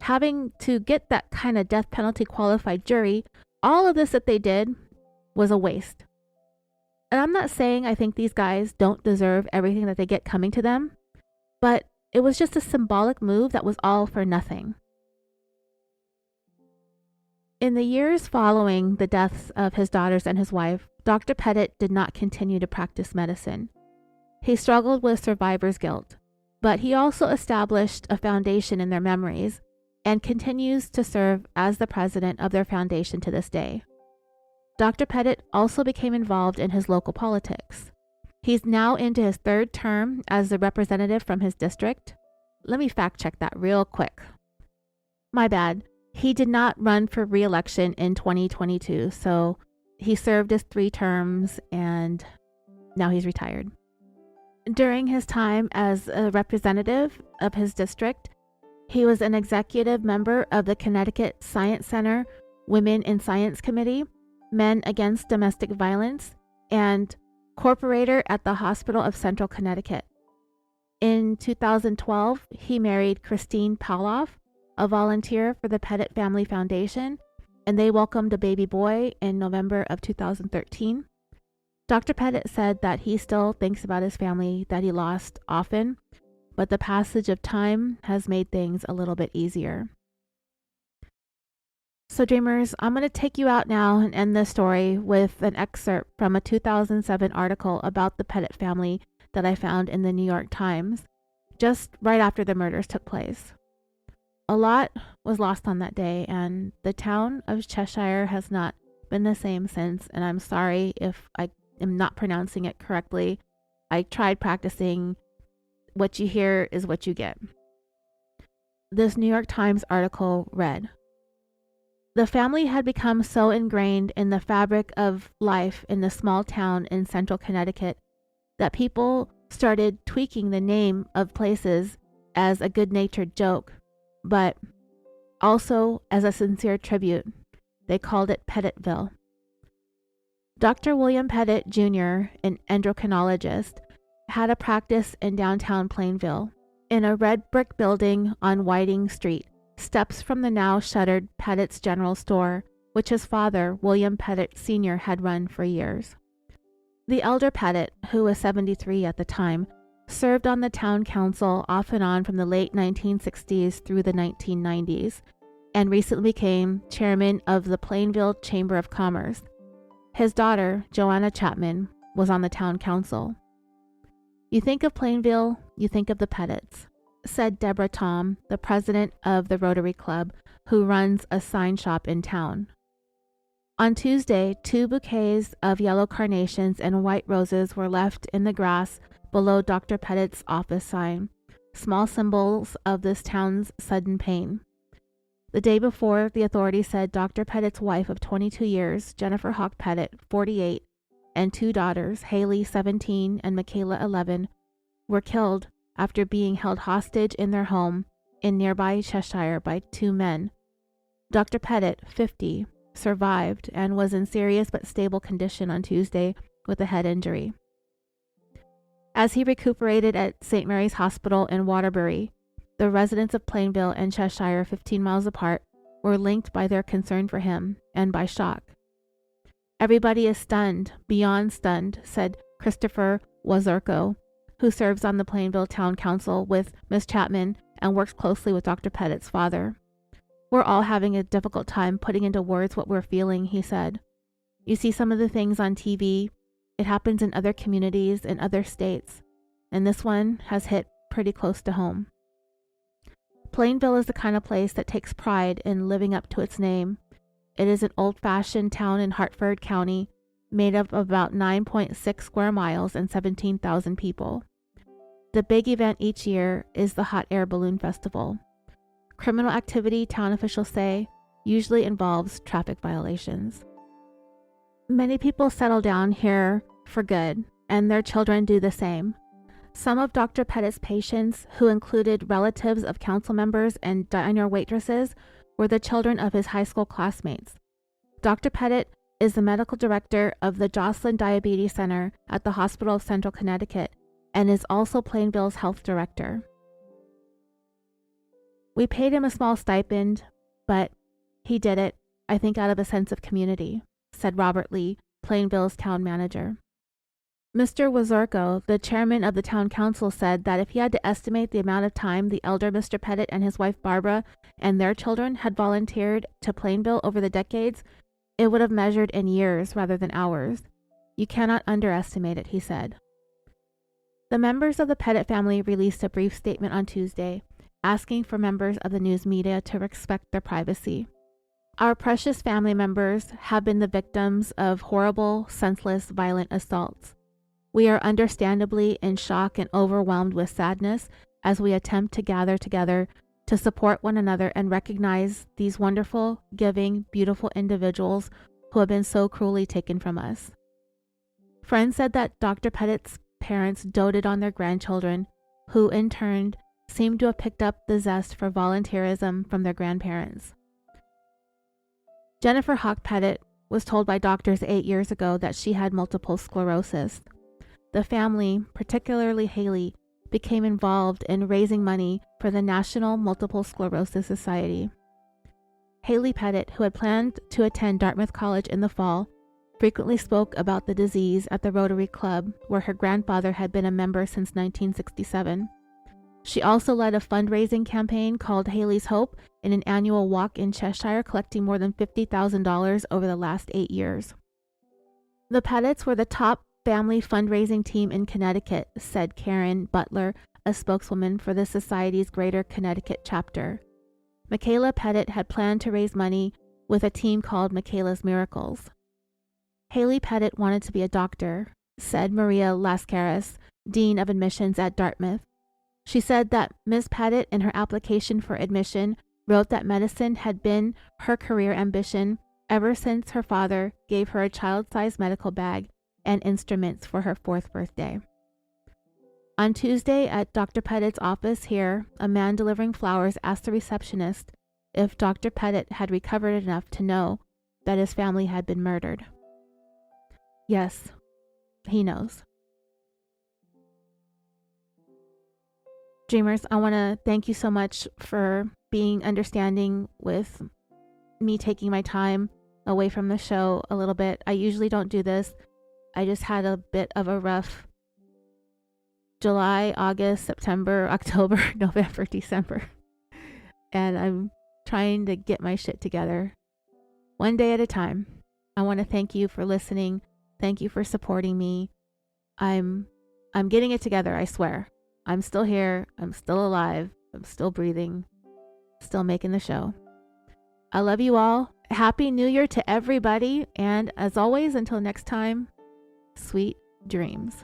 having to get that kind of death penalty qualified jury, all of this that they did was a waste. And I'm not saying I think these guys don't deserve everything that they get coming to them, but it was just a symbolic move that was all for nothing. In the years following the deaths of his daughters and his wife, Dr. Petit did not continue to practice medicine. He struggled with survivor's guilt, but he also established a foundation in their memories and continues to serve as the president of their foundation to this day. Dr. Petit also became involved in his local politics. He's now into his third term as a representative from his district. Let me fact check that real quick. My bad. He did not run for re-election in 2022, so he served his 3 terms and now he's retired. During his time as a representative of his district, he was an executive member of the Connecticut Science Center Women in Science Committee, Men Against Domestic Violence, and corporator at the Hospital of Central Connecticut. In 2012, he married Christine Pavlov, a volunteer for the Petit Family Foundation, and they welcomed a baby boy in November of 2013. Dr. Petit said that he still thinks about his family that he lost often, but the passage of time has made things a little bit easier. So dreamers, I'm going to take you out now and end this story with an excerpt from a 2007 article about the Petit family that I found in the New York Times, just right after the murders took place. A lot was lost on that day, and the town of Cheshire has not been the same since, and I'm sorry if I am not pronouncing it correctly. I tried practicing. What you hear is what you get. This New York Times article read, "The family had become so ingrained in the fabric of life in the small town in central Connecticut that people started tweaking the name of places as a good-natured joke, but also as a sincere tribute. They called it Petitville. Dr. William Petit, Jr., an endocrinologist, had a practice in downtown Plainville, in a red brick building on Whiting Street, steps from the now shuttered Petit's General Store, which his father, William Petit Sr., had run for years. The elder Petit, who was 73 at the time, served on the town council off and on from the late 1960s through the 1990s, and recently became chairman of the Plainville Chamber of Commerce. His daughter, Joanna Chapman, was on the town council. You think of Plainville, you think of the Petits, said Deborah Tom, the president of the Rotary Club, who runs a sign shop in town. On Tuesday, 2 bouquets of yellow carnations and white roses were left in the grass below Dr. Petit's office sign, small symbols of this town's sudden pain. The day before, the authorities said Dr. Petit's wife of 22 years, Jennifer Petit, 48, and 2 daughters, Hayley, 17, and Michaela, 11, were killed after being held hostage in their home in nearby Cheshire by two men. Dr. Petit, 50, survived and was in serious but stable condition on Tuesday with a head injury. As he recuperated at St. Mary's Hospital in Waterbury, the residents of Plainville and Cheshire, 15 miles apart, were linked by their concern for him and by shock. "Everybody is stunned, beyond stunned," said Christopher Wazurko, who serves on the Plainville Town Council with Ms. Chapman and works closely with Dr. Petit's father. "We're all having a difficult time putting into words what we're feeling," he said. "You see some of the things on TV. It happens in other communities in other states, and this one has hit pretty close to home." Plainville is the kind of place that takes pride in living up to its name. It is an old-fashioned town in Hartford County, made up of about 9.6 square miles and 17,000 people. The big event each year is the Hot Air Balloon Festival. Criminal activity, town officials say, usually involves traffic violations. Many people settle down here for good, and their children do the same. Some of Dr. Petit's patients, who included relatives of council members and diner waitresses, were the children of his high school classmates. Dr. Petit is the medical director of the Joslin Diabetes Center at the Hospital of Central Connecticut and is also Plainville's health director. "We paid him a small stipend, but he did it, I think, out of a sense of community," said Robert Lee, Plainville's town manager. Mr. Wazurko, the chairman of the town council, said that if he had to estimate the amount of time the elder Mr. Petit and his wife Barbara and their children had volunteered to Plainville over the decades, it would have measured in years rather than hours. "You cannot underestimate it," he said. The members of the Petit family released a brief statement on Tuesday, asking for members of the news media to respect their privacy. "Our precious family members have been the victims of horrible, senseless, violent assaults. We are understandably in shock and overwhelmed with sadness as we attempt to gather together to support one another and recognize these wonderful, giving, beautiful individuals who have been so cruelly taken from us." Friends said that Dr. Petit's parents doted on their grandchildren, who in turn seemed to have picked up the zest for volunteerism from their grandparents. Jennifer Petit was told by doctors 8 years ago that she had multiple sclerosis. The family, particularly Hayley, became involved in raising money for the National Multiple Sclerosis Society. Hayley Petit, who had planned to attend Dartmouth College in the fall, frequently spoke about the disease at the Rotary Club, where her grandfather had been a member since 1967. She also led a fundraising campaign called Hayley's Hope in an annual walk in Cheshire, collecting more than $50,000 over the last 8 years. "The Petits were the top family fundraising team in Connecticut," said Karen Butler, a spokeswoman for the Society's Greater Connecticut chapter. Michaela Petit had planned to raise money with a team called Michaela's Miracles. "Hayley Petit wanted to be a doctor," said Maria Lascaris, Dean of Admissions at Dartmouth. She said that Ms. Petit, in her application for admission, wrote that medicine had been her career ambition ever since her father gave her a child-sized medical bag and instruments for her 4th birthday. On Tuesday at Dr. Petit's office here, a man delivering flowers asked the receptionist if Dr. Petit had recovered enough to know that his family had been murdered. Yes, he knows. Dreamers, I want to thank you so much for being understanding with me taking my time away from the show a little bit. I usually don't do this. I just had a bit of a rough July, August, September, October, November, December. And I'm trying to get my shit together one day at a time. I want to thank you for listening. Thank you for supporting me. I'm getting it together, I swear. I'm still here. I'm still alive. I'm still breathing. Still making the show. I love you all. Happy New Year to everybody. And as always, until next time, sweet dreams.